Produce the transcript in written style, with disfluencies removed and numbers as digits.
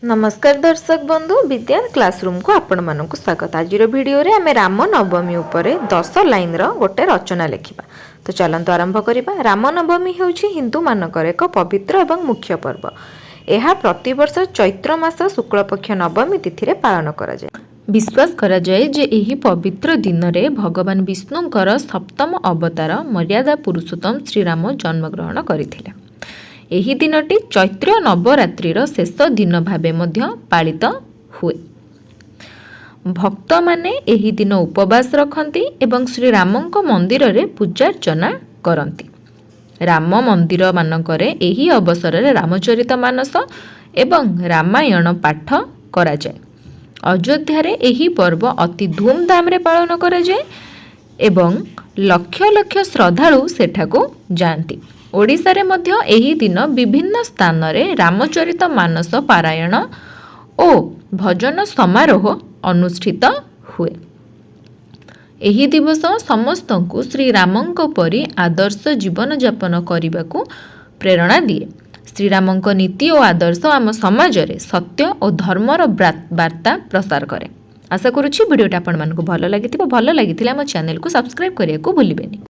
नमस्कार दर्शक बंधु विद्या क्लासरूम को आपण मानक स्वागत। आज वीडियो रे आमे राम नवमी उपरे 10 लाइन रो गोटे रचना लिखिबा। तो चलंतु आरंभ करिबा। राम नवमी हेउछि हिंदू मानकर एक पवित्र एवं मुख्य पर्व। एहा प्रतिवर्ष चैत्र मास शुक्ल पक्ष नवमी तिथि रे पालन करा जाय। विश्वास करा जाय जे एही पवित्र दिन रे भगवान विष्णुंकर सप्तम अवतार मर्यादा पुरुषोत्तम श्री राम जन्म ग्रहण करथिले। एही दिनटी चैत्र नवरात्रिर शेष दिन भावे मध्य पालित हुए। भक्त माने एही दिन उपवास रखती एवं श्री रामंक मंदिर रे पूजार्चना करती। राम मंदिर मानकरे एही अवसर रे रामचरित मानस एवं रामायण पाठ करा जाय। अयोध्या रे एही पर्व अति धूमधाम रे पालन करा जाय एवं लक्ष लक्ष श्रद्धालु सेठाको जाती। ओडिशा रे मध्य एही दिन विभिन्न स्थान रे रामचरित मानस पारायण ओ भजन समारोह अनुष्ठित हुए। एही दिवस समस्तंकु श्री रामंक परि आदर्श जीवन यापन करने प्रेरणा दिए। श्री रामंक नीति और आदर्श आम समाज रे सत्य और धर्मर वार्ता प्रसार करे। आशा करुछि वीडियोटा आपण मानकु भल लागिथिबो। भल लागिथिले आम चैनल को सब्सक्राइब करिया को भूलिबेनी।